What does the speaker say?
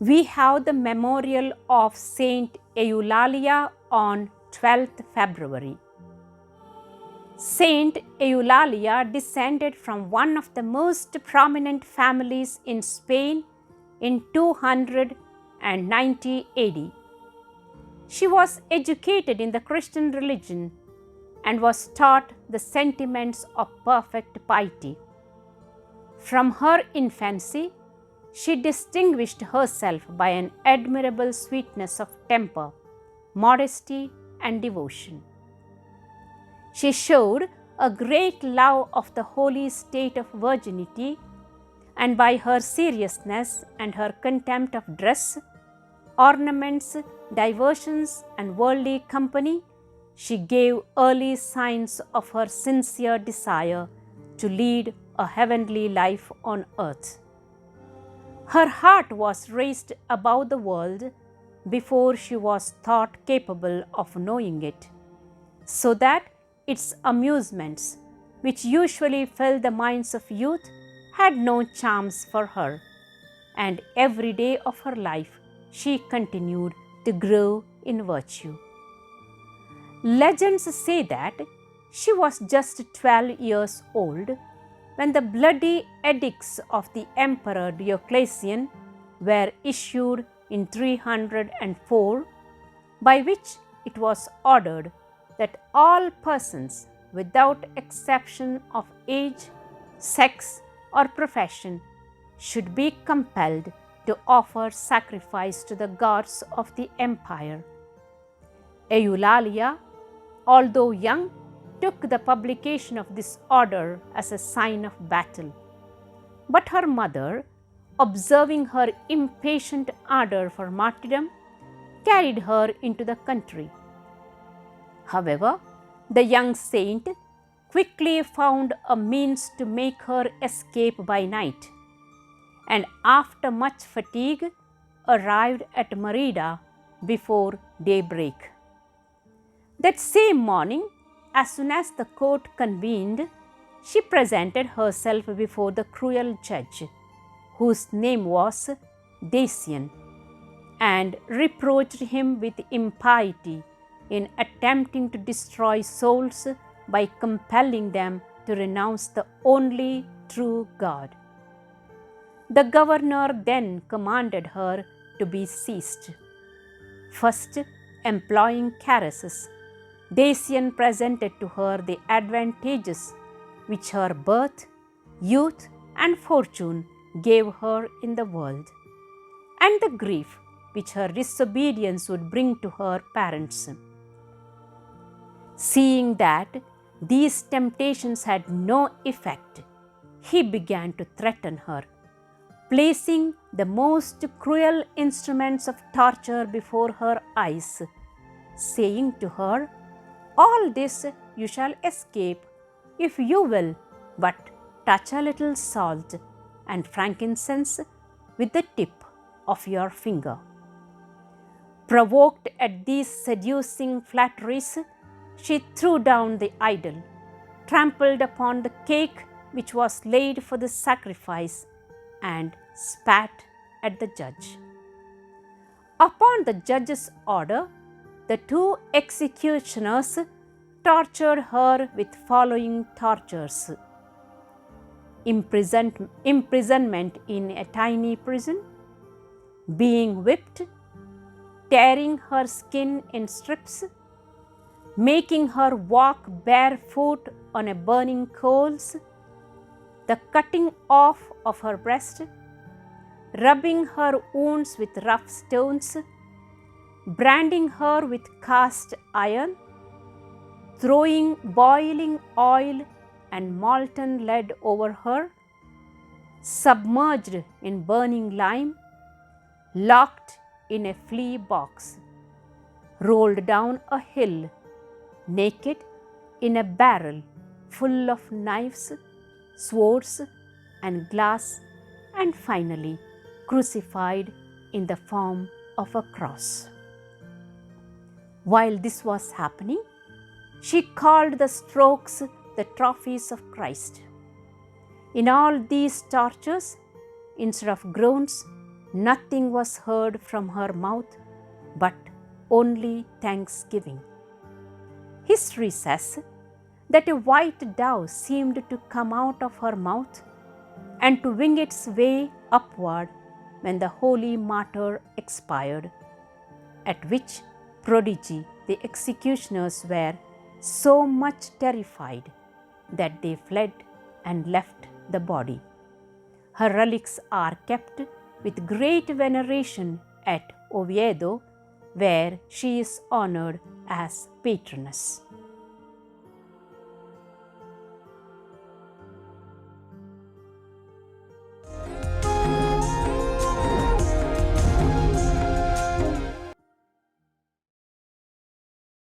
we have the memorial of Saint Eulalia on 12th February. Saint Eulalia descended from one of the most prominent families in Spain in 290 AD. She was educated in the Christian religion and was taught the sentiments of perfect piety. From her infancy, she distinguished herself by an admirable sweetness of temper, modesty, and devotion. She showed a great love of the holy state of virginity, and by her seriousness and her contempt of dress, ornaments, diversions, and worldly company, she gave early signs of her sincere desire to lead a heavenly life on earth. Her heart was raised above the world before she was thought capable of knowing it, so that its amusements, which usually fill the minds of youth, had no charms for her, and every day of her life she continued to grow in virtue. Legends say that she was just 12 years old when the bloody edicts of the Emperor Diocletian were issued in 304, by which it was ordered that all persons, without exception of age, sex, or profession, should be compelled to offer sacrifice to the gods of the empire. Eulalia, although young, took the publication of this order as a sign of battle. But her mother, observing her impatient ardor for martyrdom, carried her into the country. However, the young saint quickly found a means to make her escape by night, and after much fatigue arrived at Merida before daybreak. That same morning, as soon as the court convened, she presented herself before the cruel judge, whose name was Dacian, and reproached him with impiety in attempting to destroy souls by compelling them to renounce the only true God. The governor then commanded her to be seized. First, employing caresses, Dacian presented to her the advantages which her birth, youth, and fortune gave her in the world, and the grief which her disobedience would bring to her parents. Seeing that these temptations had no effect, he began to threaten her, placing the most cruel instruments of torture before her eyes, saying to her, "All this you shall escape if you will but touch a little salt and frankincense with the tip of your finger." Provoked at these seducing flatteries, she threw down the idol, trampled upon the cake which was laid for the sacrifice, and spat at the judge. Upon the judge's order, the two executioners tortured her with following tortures: imprisonment in a tiny prison, being whipped, tearing her skin in strips, making her walk barefoot on a burning coals, the cutting off of her breast, rubbing her wounds with rough stones, branding her with cast iron, throwing boiling oil and molten lead over her, submerged in burning lime, locked in a flea box, rolled down a hill, naked in a barrel full of knives, swords, and glass, and finally crucified in the form of a cross. While this was happening, she called the strokes the trophies of Christ. In all these tortures, instead of groans, Nothing was heard from her mouth but only thanksgiving. History says that a white dove seemed to come out of her mouth and to wing its way upward when the holy martyr expired, at which prodigy the executioners were so much terrified that they fled and left the body. Her relics are kept with great veneration at Oviedo, where she is honored as patroness.